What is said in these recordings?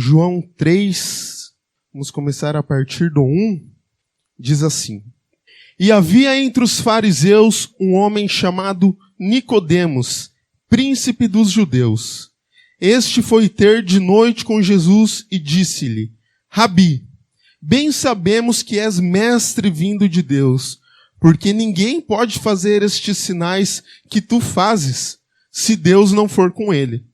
João 3, vamos começar a partir do 1, diz assim: E havia entre os fariseus um homem chamado Nicodemos, príncipe dos judeus. Este foi ter de noite com Jesus e disse-lhe: Rabi, bem sabemos que és mestre vindo de Deus, porque ninguém pode fazer estes sinais que tu fazes, se Deus não for com ele.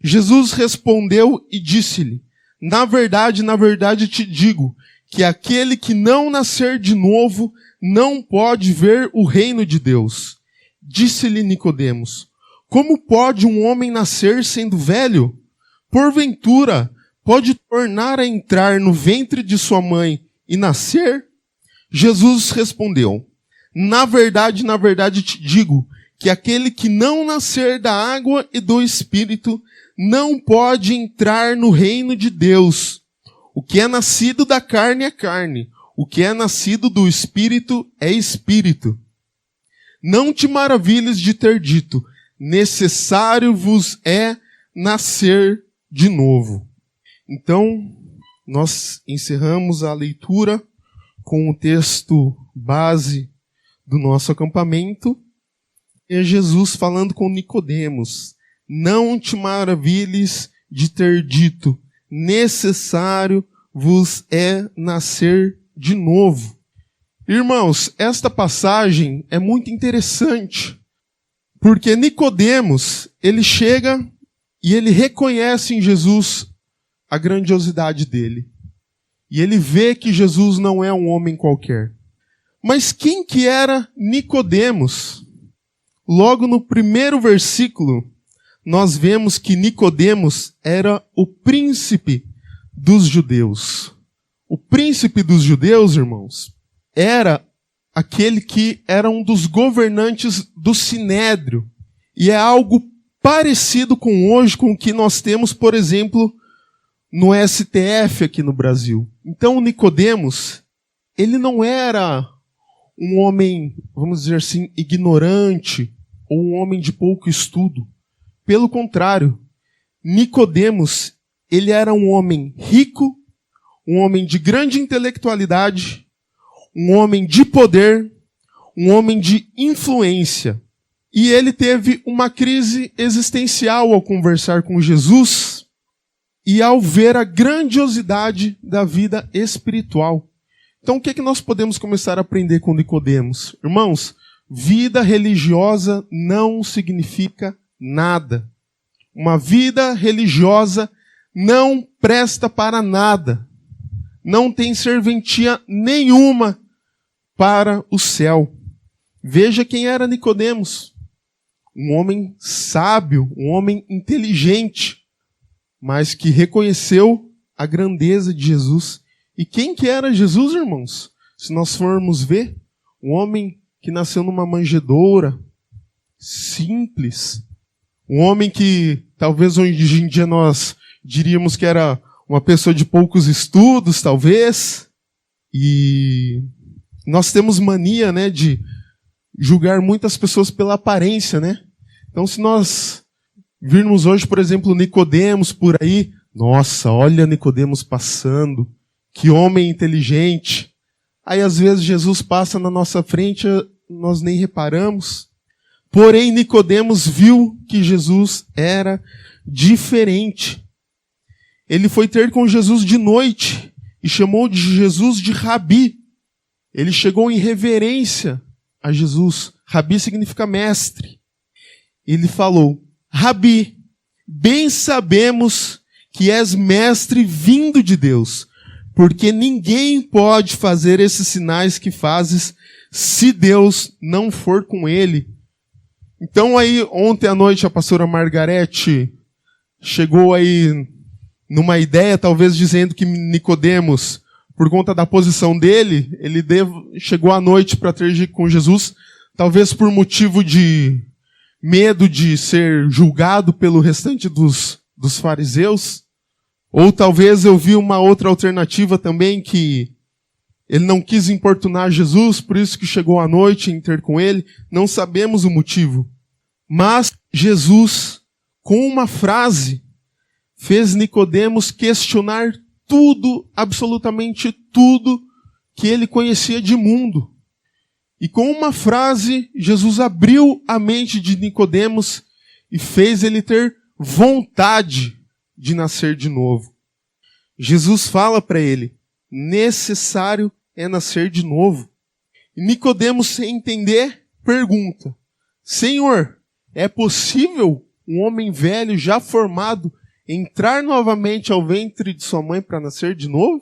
Jesus respondeu e disse-lhe: na verdade te digo, que aquele que não nascer de novo não pode ver o reino de Deus. Disse-lhe Nicodemos: como pode um homem nascer sendo velho? Porventura, pode tornar a entrar no ventre de sua mãe e nascer? Jesus respondeu: na verdade te digo, que aquele que não nascer da água e do Espírito não pode entrar no reino de Deus. O que é nascido da carne é carne, o que é nascido do Espírito é Espírito. Não te maravilhes de ter dito: necessário vos é nascer de novo. Então, nós encerramos a leitura com o texto base do nosso acampamento. É Jesus falando com Nicodemos: não te maravilhes de ter dito: necessário vos é nascer de novo. Irmãos, esta passagem é muito interessante, porque Nicodemos, ele chega e ele reconhece em Jesus a grandiosidade dele. E ele vê que Jesus não é um homem qualquer. Mas quem que era Nicodemos? Logo no primeiro versículo, nós vemos que Nicodemos era o príncipe dos judeus. O príncipe dos judeus, irmãos, era aquele que era um dos governantes do Sinédrio. E é algo parecido com hoje, com o que nós temos, por exemplo, no STF aqui no Brasil. Então, Nicodemos, ele não era um homem, vamos dizer assim, ignorante, ou um homem de pouco estudo. Pelo contrário, Nicodemos, ele era um homem rico, um homem de grande intelectualidade, um homem de poder, um homem de influência. E ele teve uma crise existencial ao conversar com Jesus e ao ver a grandiosidade da vida espiritual. Então, o que é que nós podemos começar a aprender com Nicodemos? Irmãos, vida religiosa não significa nada. Uma vida religiosa não presta para nada. Não tem serventia nenhuma para o céu. Veja quem era Nicodemos. Um homem sábio, um homem inteligente, mas que reconheceu a grandeza de Jesus. E quem que era Jesus, irmãos? Se nós formos ver, um homem que nasceu numa manjedoura, simples. Um homem que talvez hoje em dia nós diríamos que era uma pessoa de poucos estudos, talvez. E nós temos mania, né, de julgar muitas pessoas pela aparência, né? Então, se nós virmos hoje, por exemplo, Nicodemos por aí, nossa, olha Nicodemos passando, que homem inteligente. Aí, às vezes, Jesus passa na nossa frente, nós nem reparamos. Porém, Nicodemos viu que Jesus era diferente. Ele foi ter com Jesus de noite e chamou de Jesus de Rabi. Ele chegou em reverência a Jesus. Rabi significa mestre. Ele falou: Rabi, bem sabemos que és mestre vindo de Deus, porque ninguém pode fazer esses sinais que fazes se Deus não for com ele. Então aí, ontem à noite, a pastora Margarete chegou aí numa ideia, talvez dizendo que Nicodemos, por conta da posição dele, ele chegou à noite para ter com Jesus, talvez por motivo de medo de ser julgado pelo restante dos fariseus. Ou talvez eu vi uma outra alternativa também, que ele não quis importunar Jesus, por isso que chegou à noite em ter com ele. Não sabemos o motivo. Mas Jesus, com uma frase, fez Nicodemos questionar tudo, absolutamente tudo, que ele conhecia de mundo. E com uma frase, Jesus abriu a mente de Nicodemos e fez ele ter vontade de nascer de novo. Jesus fala para ele, necessário é nascer de novo. E Nicodemos, sem entender, pergunta, Senhor, é possível um homem velho já formado entrar novamente ao ventre de sua mãe para nascer de novo?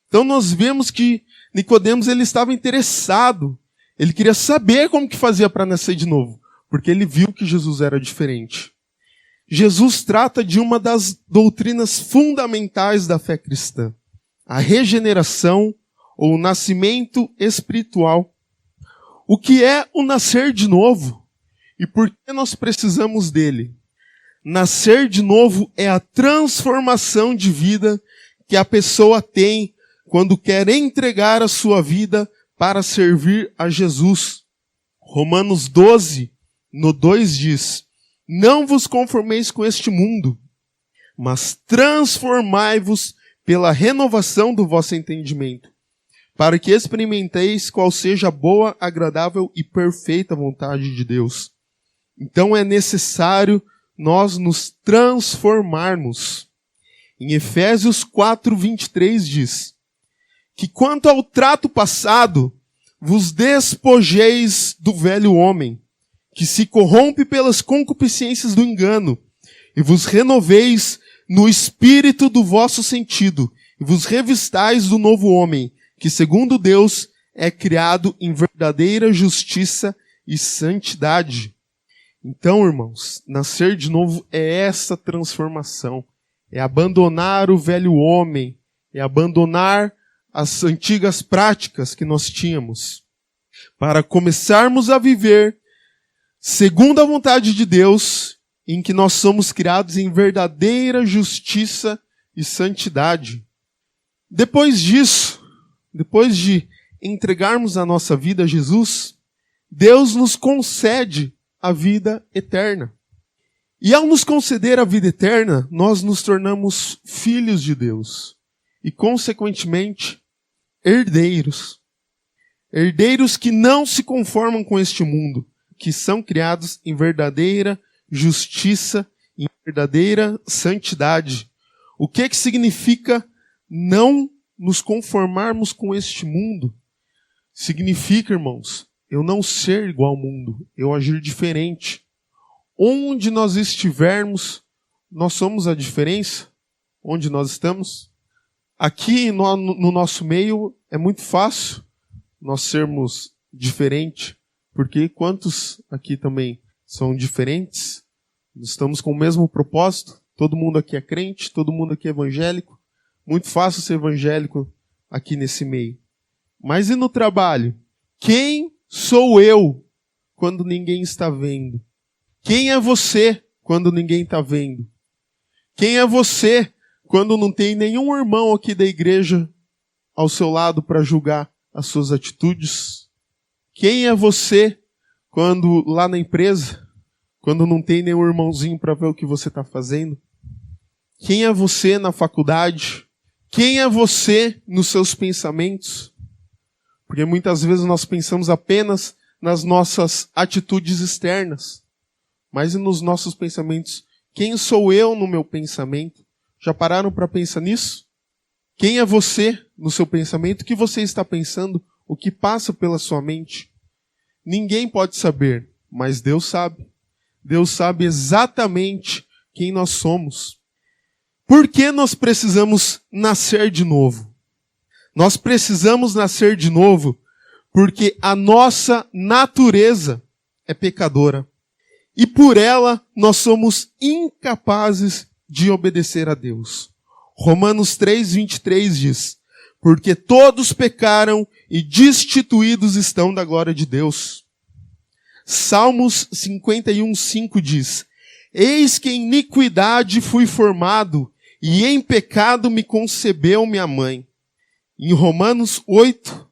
Então nós vemos que Nicodemos ele estava interessado. Ele queria saber como que fazia para nascer de novo, porque ele viu que Jesus era diferente. Jesus trata de uma das doutrinas fundamentais da fé cristã, a regeneração ou o nascimento espiritual. O que é o nascer de novo? E por que nós precisamos dele? Nascer de novo é a transformação de vida que a pessoa tem quando quer entregar a sua vida para servir a Jesus. Romanos 12, no 2 diz, não vos conformeis com este mundo, mas transformai-vos pela renovação do vosso entendimento, para que experimenteis qual seja a boa, agradável e perfeita vontade de Deus. Então é necessário nós nos transformarmos. Em Efésios 4:23 diz, que quanto ao trato passado, vos despojeis do velho homem, que se corrompe pelas concupiscências do engano, e vos renoveis no espírito do vosso sentido, e vos revistais do novo homem, que segundo Deus é criado em verdadeira justiça e santidade. Então, irmãos, nascer de novo é essa transformação, é abandonar o velho homem, é abandonar as antigas práticas que nós tínhamos, para começarmos a viver segundo a vontade de Deus, em que nós somos criados em verdadeira justiça e santidade. Depois disso, depois de entregarmos a nossa vida a Jesus, Deus nos concede a vida eterna. E ao nos conceder a vida eterna, nós nos tornamos filhos de Deus. E, consequentemente, herdeiros. Herdeiros que não se conformam com este mundo, que são criados em verdadeira justiça, em verdadeira santidade. O que significa não nos conformarmos com este mundo? Significa, irmãos, eu não ser igual ao mundo, eu agir diferente. Onde nós estivermos, nós somos a diferença. Onde nós estamos? Aqui no nosso meio é muito fácil nós sermos diferentes, porque quantos aqui também são diferentes? Estamos com o mesmo propósito, todo mundo aqui é crente, todo mundo aqui é evangélico. Muito fácil ser evangélico aqui nesse meio. Mas e no trabalho? Quem sou eu quando ninguém está vendo? Quem é você quando ninguém está vendo? Quem é você quando não tem nenhum irmão aqui da igreja ao seu lado para julgar as suas atitudes? Quem é você quando lá na empresa, quando não tem nenhum irmãozinho para ver o que você está fazendo? Quem é você na faculdade? Quem é você nos seus pensamentos? Porque muitas vezes nós pensamos apenas nas nossas atitudes externas. Mas e nos nossos pensamentos? Quem sou eu no meu pensamento? Já pararam para pensar nisso? Quem é você no seu pensamento? O que você está pensando? O que passa pela sua mente? Ninguém pode saber, mas Deus sabe. Deus sabe exatamente quem nós somos. Por que nós precisamos nascer de novo? Nós precisamos nascer de novo porque a nossa natureza é pecadora. E por ela nós somos incapazes de obedecer a Deus. Romanos 3:23 diz, porque todos pecaram e destituídos estão da glória de Deus. Salmos 51:5 diz, eis que em iniquidade fui formado e em pecado me concebeu minha mãe. Em Romanos 8,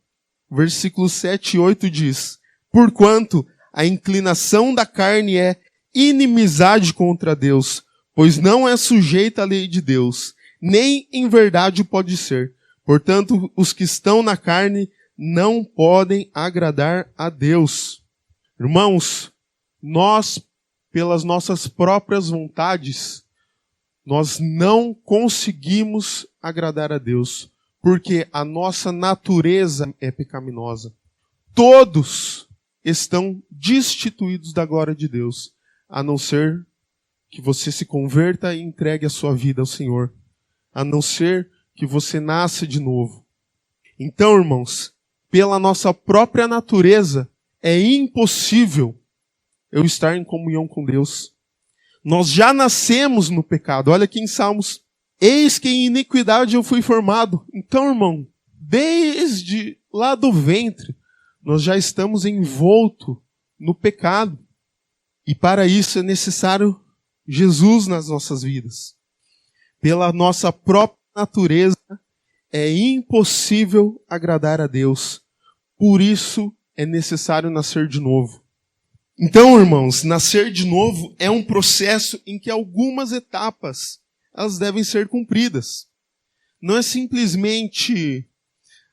versículos 7 e 8 diz, porquanto a inclinação da carne é inimizade contra Deus, pois não é sujeita à lei de Deus, nem em verdade pode ser. Portanto, os que estão na carne não podem agradar a Deus. Irmãos, nós, pelas nossas próprias vontades, nós não conseguimos agradar a Deus, porque a nossa natureza é pecaminosa. Todos estão destituídos da glória de Deus, a não ser que você se converta e entregue a sua vida ao Senhor, a não ser que você nasça de novo. Então, irmãos, pela nossa própria natureza, é impossível eu estar em comunhão com Deus. Nós já nascemos no pecado. Olha aqui em Salmos. Eis que em iniquidade eu fui formado. Então, irmão, desde lá do ventre, nós já estamos envoltos no pecado. E para isso é necessário Jesus nas nossas vidas. Pela nossa própria natureza, é impossível agradar a Deus. Por isso é necessário nascer de novo. Então, irmãos, nascer de novo é um processo em que algumas etapas elas devem ser cumpridas. Não é simplesmente,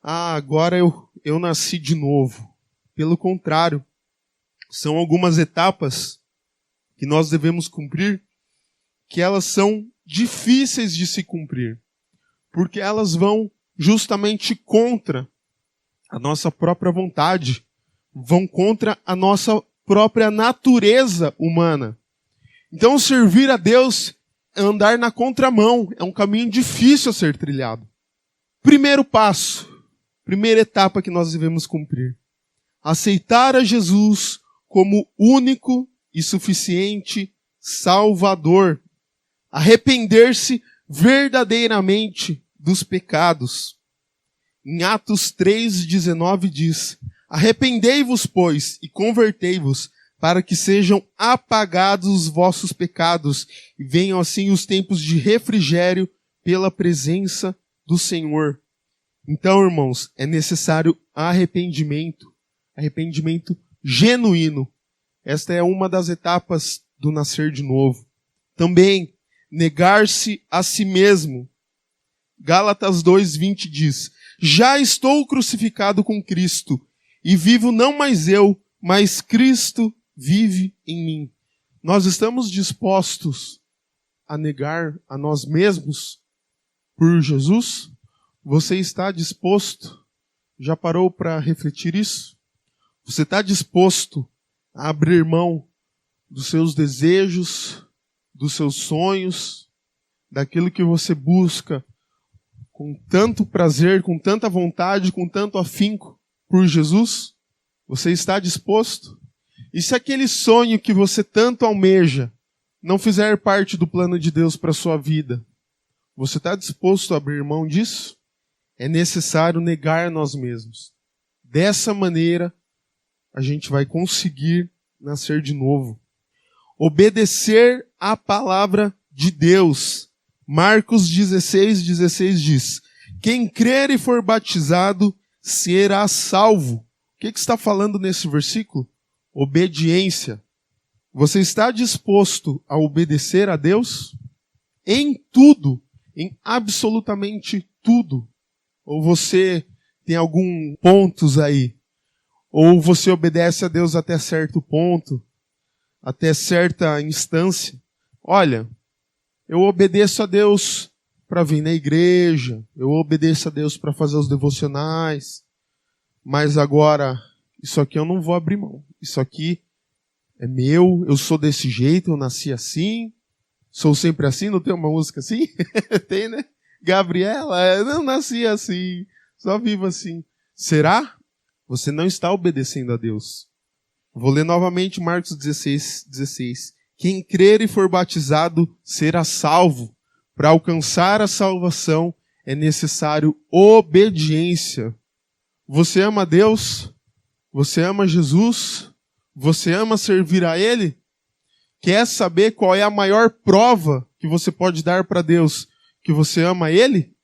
agora eu nasci de novo. Pelo contrário, são algumas etapas que nós devemos cumprir, que elas são difíceis de se cumprir, porque elas vão justamente contra a nossa própria vontade, vão contra a nossa própria natureza humana. Então, servir a Deus é andar na contramão, é um caminho difícil a ser trilhado. Primeiro passo, primeira etapa que nós devemos cumprir: aceitar a Jesus como único e suficiente Salvador. Arrepender-se verdadeiramente dos pecados. Em Atos 3:19 diz: arrependei-vos, pois, e convertei-vos, para que sejam apagados os vossos pecados, e venham assim os tempos de refrigério pela presença do Senhor. Então, irmãos, é necessário arrependimento genuíno. Esta é uma das etapas do nascer de novo. Também, negar-se a si mesmo. Gálatas 2:20 diz: já estou crucificado com Cristo, e vivo não mais eu, mas Cristo vive em mim. Nós estamos dispostos a negar a nós mesmos por Jesus? Você está disposto? Já parou para refletir isso? Você está disposto a abrir mão dos seus desejos, dos seus sonhos, daquilo que você busca com tanto prazer, com tanta vontade, com tanto afinco por Jesus? Você está disposto? E se aquele sonho que você tanto almeja não fizer parte do plano de Deus para a sua vida, você está disposto a abrir mão disso? É necessário negar nós mesmos. Dessa maneira, a gente vai conseguir nascer de novo. Obedecer à palavra de Deus. Marcos 16:16 diz: quem crer e for batizado será salvo. O que está falando nesse versículo? Obediência. Você está disposto a obedecer a Deus? Em tudo, em absolutamente tudo. Ou você tem alguns pontos aí? Ou você obedece a Deus até certo ponto? Até certa instância? Olha, eu obedeço a Deus para vir na igreja, eu obedeço a Deus para fazer os devocionais, mas agora, isso aqui eu não vou abrir mão. Isso aqui é meu, eu sou desse jeito, eu nasci assim, sou sempre assim, não tem uma música assim? Tem, né? Gabriela, eu não nasci assim, só vivo assim. Será? Você não está obedecendo a Deus. Vou ler novamente Marcos 16:16. Quem crer e for batizado será salvo. Para alcançar a salvação é necessário obediência. Você ama Deus? Você ama Jesus? Você ama servir a Ele? Quer saber qual é a maior prova que você pode dar para Deus que você ama Ele?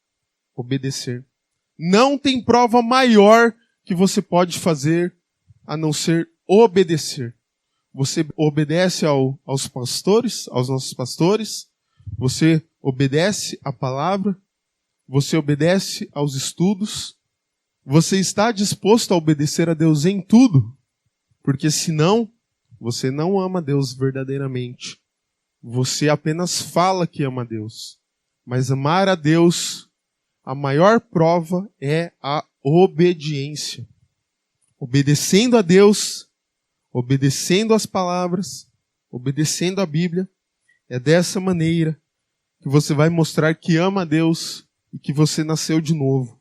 Obedecer. Não tem prova maior que você pode fazer a não ser obedecer. Você obedece aos pastores, aos nossos pastores, Você obedece à palavra? Você obedece aos estudos? Você está disposto a obedecer a Deus em tudo? Porque senão, você não ama Deus verdadeiramente. Você apenas fala que ama Deus. Mas amar a Deus, a maior prova é a obediência. Obedecendo a Deus, obedecendo às palavras, obedecendo a Bíblia, é dessa maneira que você vai mostrar que ama a Deus e que você nasceu de novo.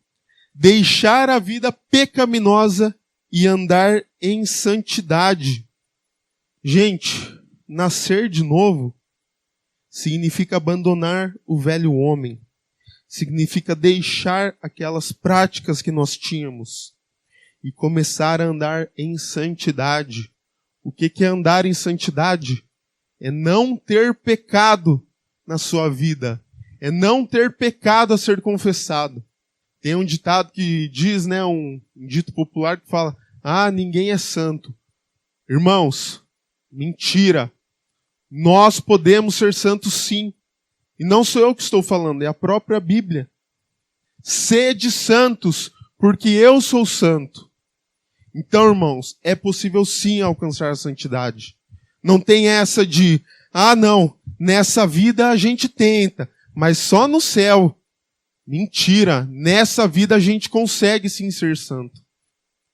Deixar a vida pecaminosa e andar em santidade. Gente, nascer de novo significa abandonar o velho homem. Significa deixar aquelas práticas que nós tínhamos e começar a andar em santidade. O que é andar em santidade? É não ter pecado na sua vida. É não ter pecado a ser confessado. Tem um ditado que diz, um dito popular que fala, ninguém é santo. Irmãos, mentira. Nós podemos ser santos sim. E não sou eu que estou falando, é a própria Bíblia. Sede santos, porque eu sou santo. Então, irmãos, é possível sim alcançar a santidade. Não tem essa de, nessa vida a gente tenta, mas só no céu. Mentira, nessa vida a gente consegue sim ser santo.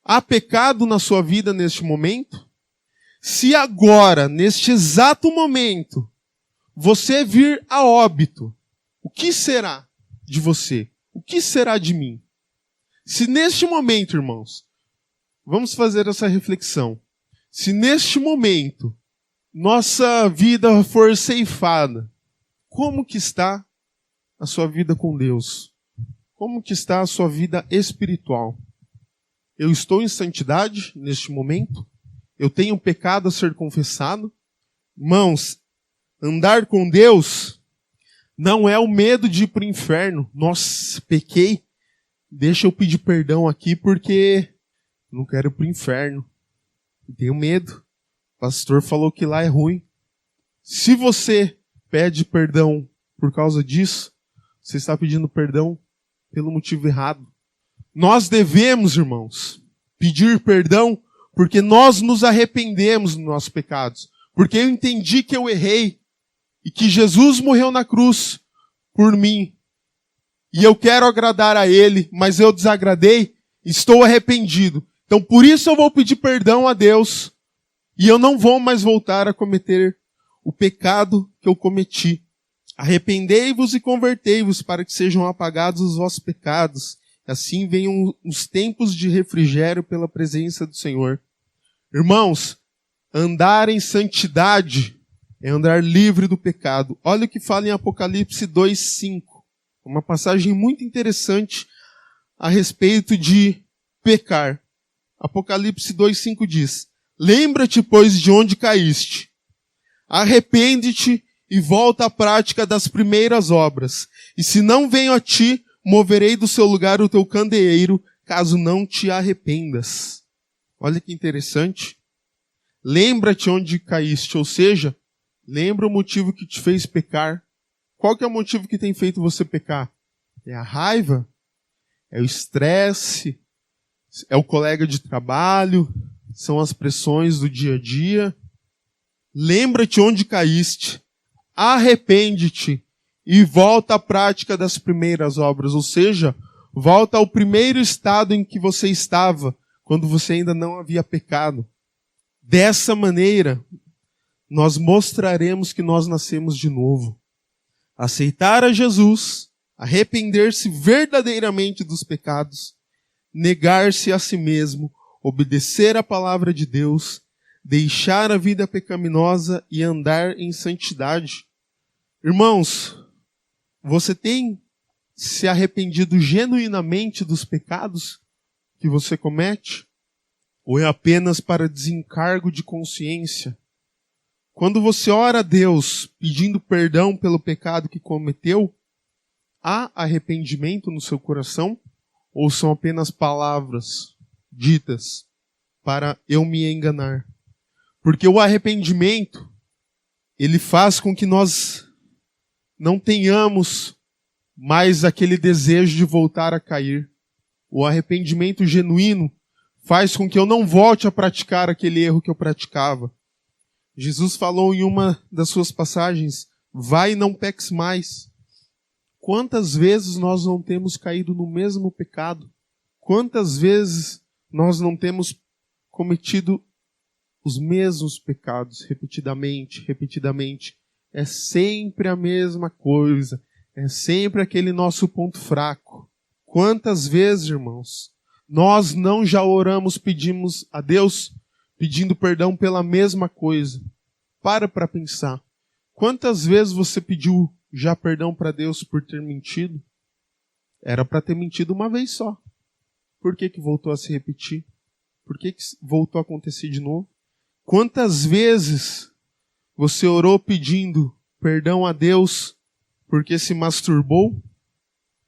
Há pecado na sua vida neste momento? Se agora, neste exato momento, você vir a óbito, o que será de você? O que será de mim? Se neste momento, irmãos, vamos fazer essa reflexão. Se neste momento nossa vida for ceifada, como que está a sua vida com Deus? Como que está a sua vida espiritual? Eu estou em santidade neste momento? Eu tenho pecado a ser confessado? Irmãos, andar com Deus não é o medo de ir para o inferno. Nossa, pequei. Deixa eu pedir perdão aqui porque não quero ir para o inferno. Tenho medo. O pastor falou que lá é ruim. Se você pede perdão por causa disso, você está pedindo perdão pelo motivo errado. Nós devemos, irmãos, pedir perdão porque nós nos arrependemos dos nossos pecados. Porque eu entendi que eu errei e que Jesus morreu na cruz por mim. E eu quero agradar a Ele, mas eu desagradei, estou arrependido. Então por isso eu vou pedir perdão a Deus e eu não vou mais voltar a cometer o pecado que eu cometi. Arrependei-vos e convertei-vos para que sejam apagados os vossos pecados. Assim venham os tempos de refrigério pela presença do Senhor. Irmãos, andar em santidade é andar livre do pecado. Olha o que fala em Apocalipse 2:5. Uma passagem muito interessante a respeito de pecar. Apocalipse 2:5 diz: Lembra-te, pois, de onde caíste. Arrepende-te e volta à prática das primeiras obras. E se não venho a ti, moverei do seu lugar o teu candeeiro, caso não te arrependas. Olha que interessante. Lembra-te onde caíste, ou seja, lembra o motivo que te fez pecar. Qual que é o motivo que tem feito você pecar? É a raiva? É o estresse? É o colega de trabalho? São as pressões do dia a dia? Lembra-te onde caíste. Arrepende-te e volta à prática das primeiras obras, ou seja, volta ao primeiro estado em que você estava, quando você ainda não havia pecado. Dessa maneira, nós mostraremos que nós nascemos de novo. Aceitar a Jesus, arrepender-se verdadeiramente dos pecados, negar-se a si mesmo, obedecer à palavra de Deus, deixar a vida pecaminosa e andar em santidade. Irmãos, você tem se arrependido genuinamente dos pecados que você comete? Ou é apenas para desencargo de consciência? Quando você ora a Deus pedindo perdão pelo pecado que cometeu, há arrependimento no seu coração? Ou são apenas palavras ditas para eu me enganar? Porque o arrependimento, ele faz com que nós não tenhamos mais aquele desejo de voltar a cair. O arrependimento genuíno faz com que eu não volte a praticar aquele erro que eu praticava. Jesus falou em uma das suas passagens, vai e não peques mais. Quantas vezes nós não temos caído no mesmo pecado? Quantas vezes nós não temos cometido os mesmos pecados repetidamente? É sempre a mesma coisa. É sempre aquele nosso ponto fraco. Quantas vezes, irmãos, nós não já oramos, pedimos a Deus, pedindo perdão pela mesma coisa? Para pensar. Quantas vezes você pediu já perdão para Deus por ter mentido? Era para ter mentido uma vez só. Por que voltou a se repetir? Por que voltou a acontecer de novo? Quantas vezes você orou pedindo perdão a Deus porque se masturbou?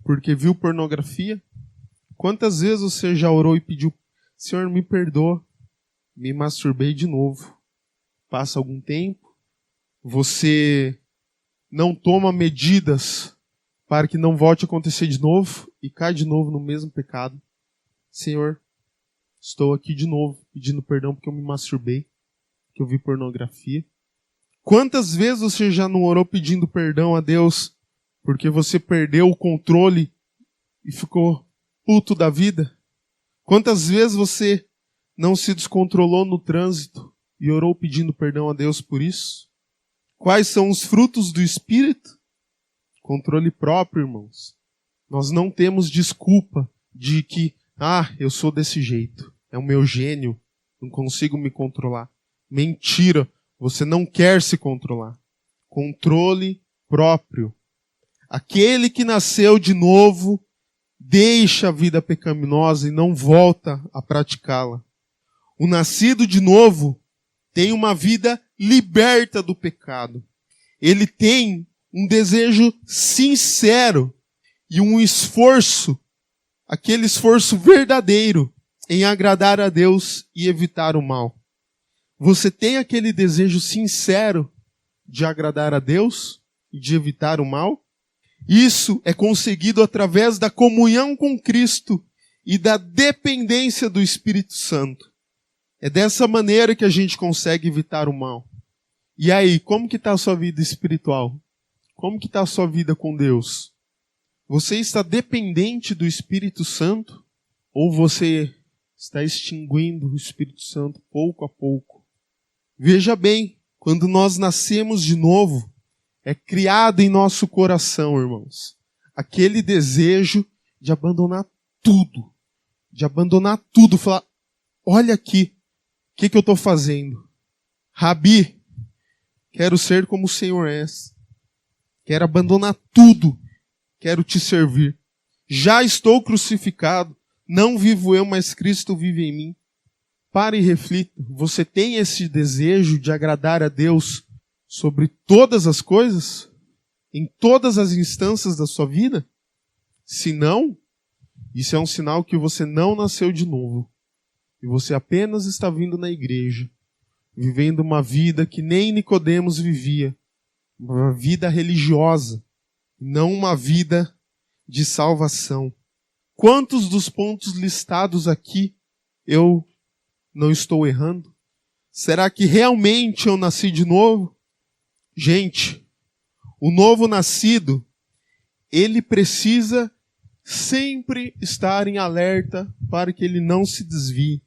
Porque viu pornografia? Quantas vezes você já orou e pediu, Senhor, me perdoa, me masturbei de novo? Passa algum tempo, você não toma medidas para que não volte a acontecer de novo e cai de novo no mesmo pecado. Senhor, estou aqui de novo pedindo perdão porque eu me masturbei, porque eu vi pornografia. Quantas vezes você já não orou pedindo perdão a Deus porque você perdeu o controle e ficou puto da vida? Quantas vezes você não se descontrolou no trânsito e orou pedindo perdão a Deus por isso? Quais são os frutos do Espírito? Controle próprio, irmãos. Nós não temos desculpa de que, eu sou desse jeito, é o meu gênio, não consigo me controlar. Mentira, você não quer se controlar. Controle próprio. Aquele que nasceu de novo, deixa a vida pecaminosa e não volta a praticá-la. O nascido de novo tem uma vida liberta do pecado. Ele tem um desejo sincero e um esforço, aquele esforço verdadeiro em agradar a Deus e evitar o mal. Você tem aquele desejo sincero de agradar a Deus e de evitar o mal? Isso é conseguido através da comunhão com Cristo e da dependência do Espírito Santo. É dessa maneira que a gente consegue evitar o mal. E aí, como que está a sua vida espiritual? Como que está a sua vida com Deus? Você está dependente do Espírito Santo? Ou você está extinguindo o Espírito Santo pouco a pouco? Veja bem, quando nós nascemos de novo, é criado em nosso coração, irmãos, aquele desejo de abandonar tudo. De abandonar tudo. Falar, olha aqui, o que eu estou fazendo? Rabi, quero ser como o Senhor és. Quero abandonar tudo. Quero te servir. Já estou crucificado. Não vivo eu, mas Cristo vive em mim. Pare e reflita. Você tem esse desejo de agradar a Deus sobre todas as coisas? Em todas as instâncias da sua vida? Se não, isso é um sinal que você não nasceu de novo. E você apenas está vindo na igreja, vivendo uma vida que nem Nicodemos vivia. Uma vida religiosa, não uma vida de salvação. Quantos dos pontos listados aqui eu não estou errando? Será que realmente eu nasci de novo? Gente, o novo nascido, ele precisa sempre estar em alerta para que ele não se desvie.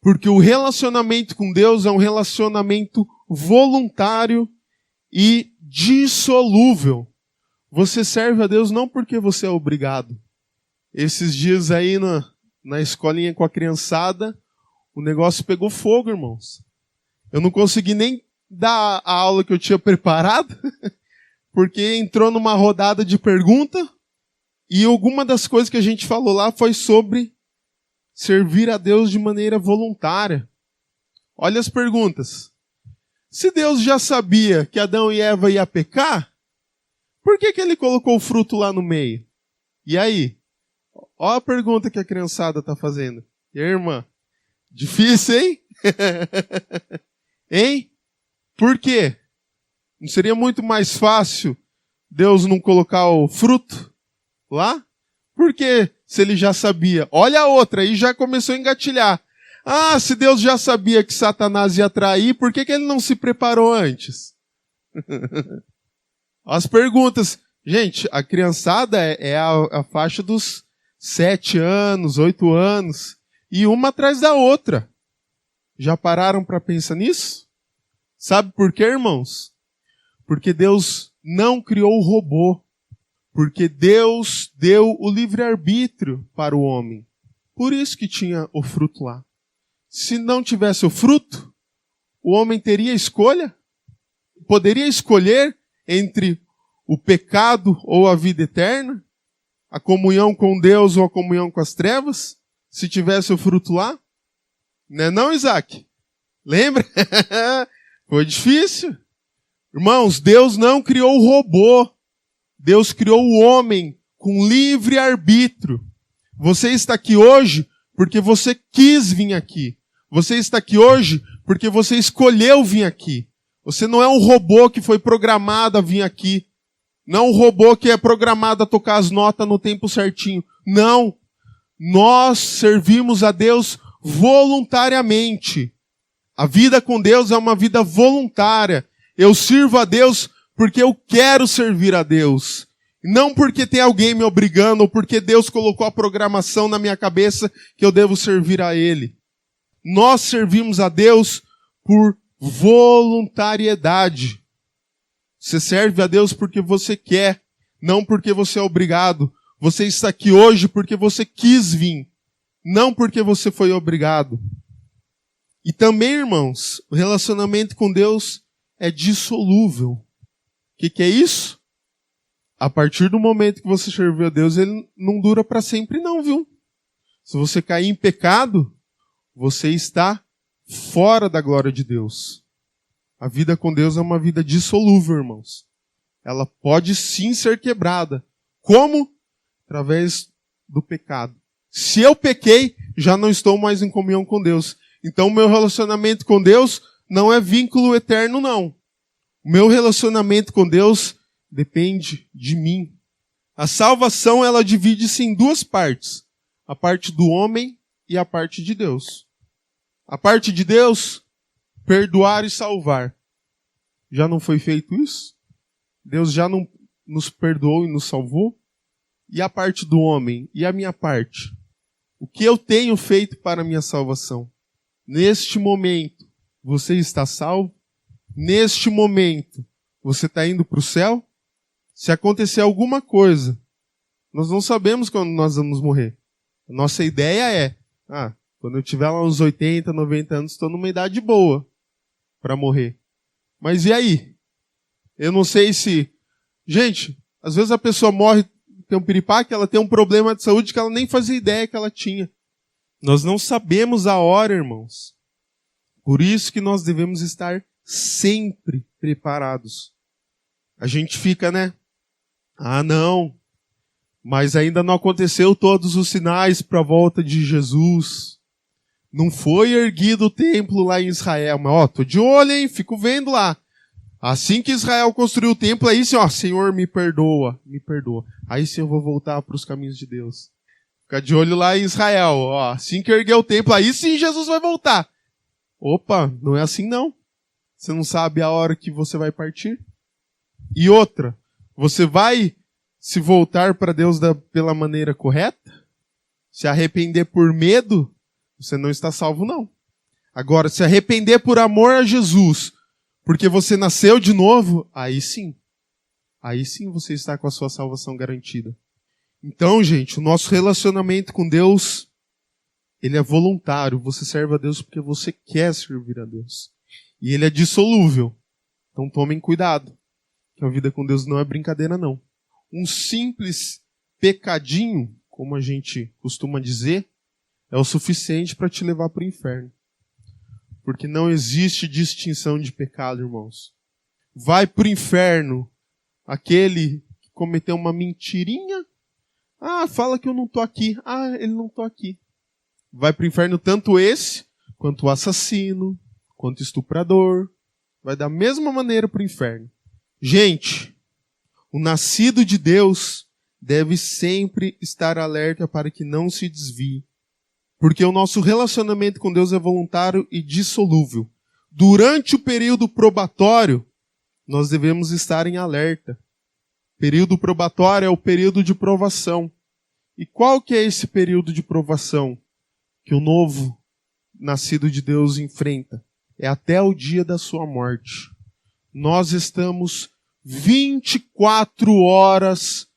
Porque o relacionamento com Deus é um relacionamento voluntário e dissolúvel. Você serve a Deus não porque você é obrigado. Esses dias aí na escolinha com a criançada, o negócio pegou fogo, irmãos. Eu não consegui nem dar a aula que eu tinha preparado, porque entrou numa rodada de pergunta e alguma das coisas que a gente falou lá foi sobre servir a Deus de maneira voluntária. Olha as perguntas. Se Deus já sabia que Adão e Eva iam pecar, por que ele colocou o fruto lá no meio? E aí? Olha a pergunta que a criançada está fazendo. E aí, irmã? Difícil, hein? Hein? Por quê? Não seria muito mais fácil Deus não colocar o fruto lá? Porque se ele já sabia, olha a outra, aí já começou a engatilhar. Ah, se Deus já sabia que Satanás ia trair, por que ele não se preparou antes? As perguntas. Gente, a criançada é a faixa dos 7 anos, 8 anos, e uma atrás da outra. Já pararam para pensar nisso? Sabe por quê, irmãos? Porque Deus não criou o robô. Porque Deus deu o livre-arbítrio para o homem. Por isso que tinha o fruto lá. Se não tivesse o fruto, o homem teria escolha? Poderia escolher entre o pecado ou a vida eterna? A comunhão com Deus ou a comunhão com as trevas? Se tivesse o fruto lá? Não, Isaac? Lembra? Foi difícil. Irmãos, Deus não criou o robô. Deus criou o homem com livre arbítrio. Você está aqui hoje porque você quis vir aqui. Você está aqui hoje porque você escolheu vir aqui. Você não é um robô que foi programado a vir aqui. Não é um robô que é programado a tocar as notas no tempo certinho. Não. Nós servimos a Deus voluntariamente. A vida com Deus é uma vida voluntária. Eu sirvo a Deus porque eu quero servir a Deus. Não porque tem alguém me obrigando ou porque Deus colocou a programação na minha cabeça que eu devo servir a Ele. Nós servimos a Deus por voluntariedade. Você serve a Deus porque você quer, não porque você é obrigado. Você está aqui hoje porque você quis vir, não porque você foi obrigado. E também, irmãos, o relacionamento com Deus é dissolúvel. O que é isso? A partir do momento que você serviu a Deus, ele não dura para sempre não, viu? Se você cair em pecado, você está fora da glória de Deus. A vida com Deus é uma vida dissolúvel, irmãos. Ela pode sim ser quebrada. Como? Através do pecado. Se eu pequei, já não estou mais em comunhão com Deus. Então o meu relacionamento com Deus não é vínculo eterno, não. O meu relacionamento com Deus depende de mim. A salvação, ela divide-se em duas partes. A parte do homem e a parte de Deus. A parte de Deus, perdoar e salvar. Já não foi feito isso? Deus já não nos perdoou e nos salvou? E a parte do homem? E a minha parte? O que eu tenho feito para a minha salvação? Neste momento, você está salvo? Neste momento, você está indo para o céu? Se acontecer alguma coisa, nós não sabemos quando nós vamos morrer. A nossa ideia é, quando eu tiver lá uns 80, 90 anos, estou numa idade boa para morrer. Mas e aí? Eu não sei se... Gente, às vezes a pessoa morre, tem um piripaque, ela tem um problema de saúde que ela nem fazia ideia que ela tinha. Nós não sabemos a hora, irmãos. Por isso que nós devemos estar sempre preparados. A gente fica, não, mas ainda não aconteceu todos os sinais para a volta de Jesus. Não foi erguido o templo lá em Israel. Mas, tô de olho, hein? Fico vendo lá. Assim que Israel construiu o templo, aí sim, Senhor, me perdoa. Aí sim eu vou voltar para os caminhos de Deus. Fica de olho lá em Israel. Assim que erguer o templo, aí sim Jesus vai voltar. Opa, não é assim não. Você não sabe a hora que você vai partir. E outra, você vai se voltar para Deus pela maneira correta? Se arrepender por medo? Você não está salvo, não. Agora, se arrepender por amor a Jesus, porque você nasceu de novo, aí sim. Aí sim você está com a sua salvação garantida. Então, gente, o nosso relacionamento com Deus, ele é voluntário. Você serve a Deus porque você quer servir a Deus. E ele é dissolúvel. Então tomem cuidado. Que a vida com Deus não é brincadeira, não. Um simples pecadinho, como a gente costuma dizer, é o suficiente para te levar para o inferno. Porque não existe distinção de pecado, irmãos. Vai para o inferno aquele que cometeu uma mentirinha. Fala que eu não estou aqui. Ele não está aqui. Vai para o inferno tanto esse, quanto o assassino, quanto o estuprador. Vai da mesma maneira para o inferno. Gente, O nascido de Deus deve sempre estar alerta para que não se desvie. Porque o nosso relacionamento com Deus é voluntário e dissolúvel. Durante o período probatório, nós devemos estar em alerta. Período probatório é o período de provação. E qual que é esse período de provação que o novo nascido de Deus enfrenta? É até o dia da sua morte. Nós estamos 24 horas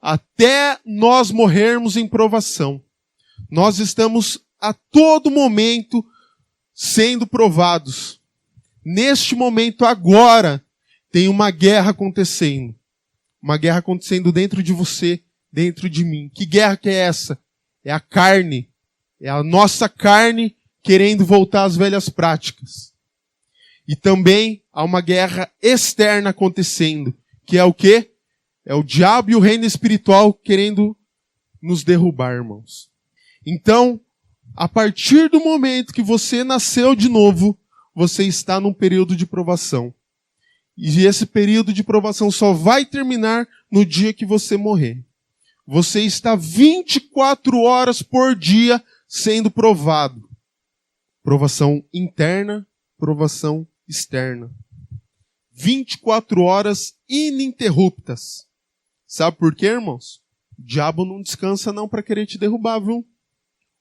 até nós morrermos em provação. Nós estamos a todo momento sendo provados. Neste momento agora, tem uma guerra acontecendo. Uma guerra acontecendo dentro de você, dentro de mim. Que guerra que é essa? É a carne. É a nossa carne querendo voltar às velhas práticas. E também há uma guerra externa acontecendo. Que é o quê? É o diabo e o reino espiritual querendo nos derrubar, irmãos. Então, a partir do momento que você nasceu de novo, você está num período de provação. E esse período de provação só vai terminar no dia que você morrer. Você está 24 horas por dia sendo provado. Provação interna, provação externa. 24 horas ininterruptas. Sabe por quê, irmãos? O diabo não descansa não para querer te derrubar, viu?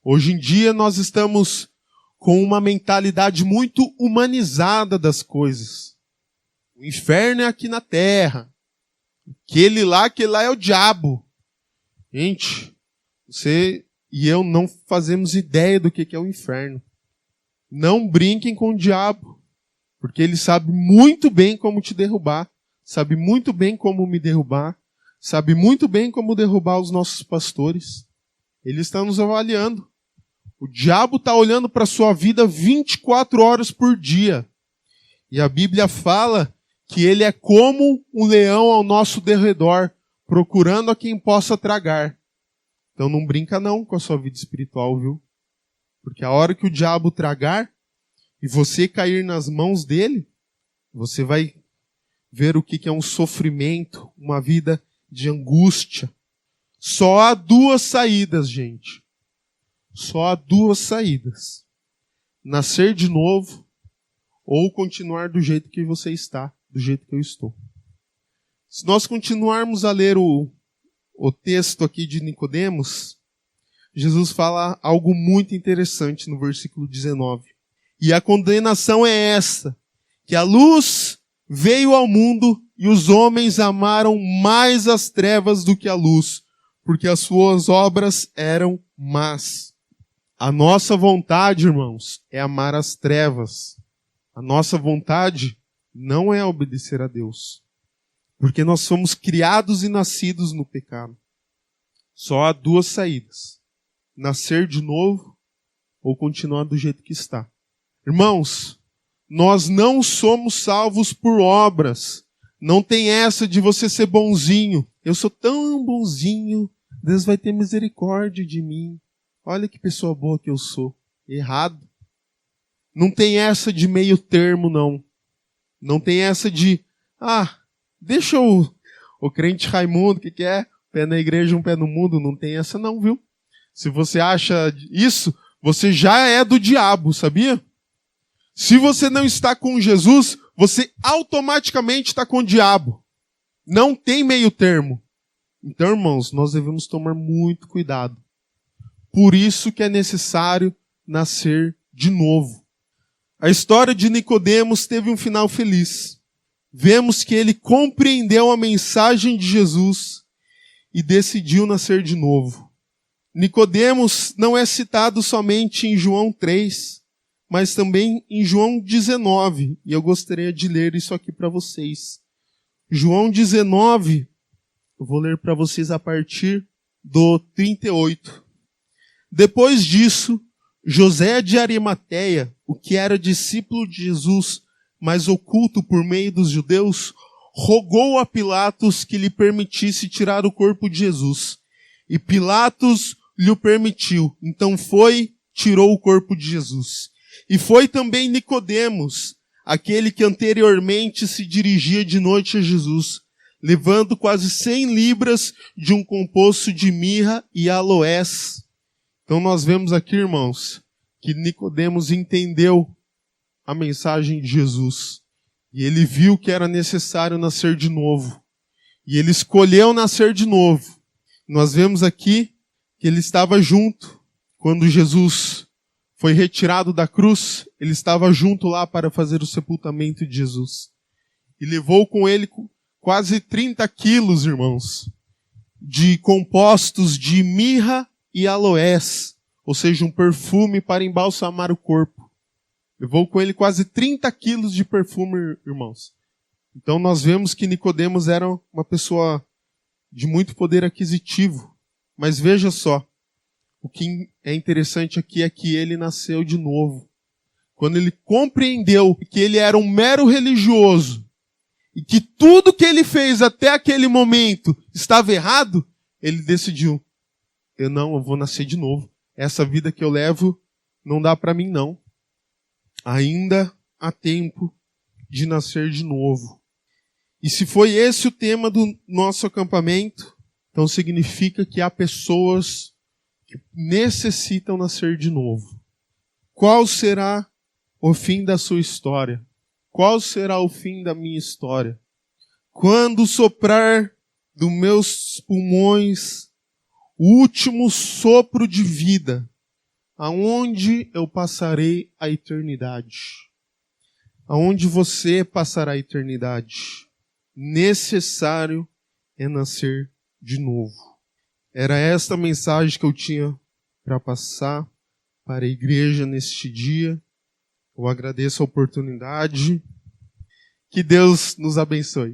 Hoje em dia nós estamos com uma mentalidade muito humanizada das coisas. O inferno é aqui na terra. Aquele lá é o diabo. Gente, você e eu não fazemos ideia do que é o inferno. Não brinquem com o diabo, porque ele sabe muito bem como te derrubar, sabe muito bem como me derrubar, sabe muito bem como derrubar os nossos pastores. Ele está nos avaliando. O diabo está olhando para a sua vida 24 horas por dia. E a Bíblia fala que ele é como um leão ao nosso derredor, procurando a quem possa tragar. Então não brinca não com a sua vida espiritual, viu? Porque a hora que o diabo tragar e você cair nas mãos dele, você vai ver o que é um sofrimento, uma vida de angústia. Só há duas saídas, gente. Só há duas saídas. Nascer de novo ou continuar do jeito que você está, do jeito que eu estou. Se nós continuarmos a ler o texto aqui de Nicodemos, Jesus fala algo muito interessante no versículo 19. E a condenação é essa, que a luz veio ao mundo e os homens amaram mais as trevas do que a luz, porque as suas obras eram más. A nossa vontade, irmãos, é amar as trevas. A nossa vontade não é obedecer a Deus. Porque nós somos criados e nascidos no pecado. Só há duas saídas. Nascer de novo ou continuar do jeito que está. Irmãos, nós não somos salvos por obras. Não tem essa de você ser bonzinho. Eu sou tão bonzinho, Deus vai ter misericórdia de mim. Olha que pessoa boa que eu sou. Errado. Não tem essa de meio termo, não. Não tem essa de, deixa o crente Raimundo, o que é? Pé na igreja, um pé no mundo. Não tem essa não, viu? Se você acha isso, você já é do diabo, sabia? Se você não está com Jesus, você automaticamente está com o diabo. Não tem meio termo. Então, irmãos, nós devemos tomar muito cuidado. Por isso que é necessário nascer de novo. A história de Nicodemos teve um final feliz. Vemos que ele compreendeu a mensagem de Jesus e decidiu nascer de novo. Nicodemos não é citado somente em João 3, mas também em João 19. E eu gostaria de ler isso aqui para vocês. João 19, eu vou ler para vocês a partir do 38. Depois disso, José de Arimateia, o que era discípulo de Jesus, mas oculto por meio dos judeus, rogou a Pilatos que lhe permitisse tirar o corpo de Jesus. E Pilatos lhe permitiu. Então tirou o corpo de Jesus. E foi também Nicodemos, aquele que anteriormente se dirigia de noite a Jesus, levando quase 100 libras de um composto de mirra e aloés. Então nós vemos aqui, irmãos, que Nicodemos entendeu a mensagem de Jesus. E ele viu que era necessário nascer de novo. E ele escolheu nascer de novo. Nós vemos aqui que ele estava junto. Quando Jesus foi retirado da cruz, ele estava junto lá para fazer o sepultamento de Jesus. E levou com ele quase 30 quilos, irmãos, de compostos de mirra e aloés, ou seja, um perfume para embalsamar o corpo. Levou com ele quase 30 quilos de perfume, irmãos. Então nós vemos que Nicodemos era uma pessoa de muito poder aquisitivo. Mas veja só, o que é interessante aqui é que ele nasceu de novo. Quando ele compreendeu que ele era um mero religioso, e que tudo que ele fez até aquele momento estava errado, ele decidiu, eu vou nascer de novo. Essa vida que eu levo não dá para mim não. Ainda há tempo de nascer de novo. E se foi esse o tema do nosso acampamento, então significa que há pessoas que necessitam nascer de novo. Qual será o fim da sua história? Qual será o fim da minha história? Quando soprar dos meus pulmões o último sopro de vida, aonde eu passarei a eternidade? Aonde você passará a eternidade? Necessário é nascer de novo. Era esta mensagem que eu tinha para passar para a igreja neste dia. Eu agradeço a oportunidade. Que Deus nos abençoe.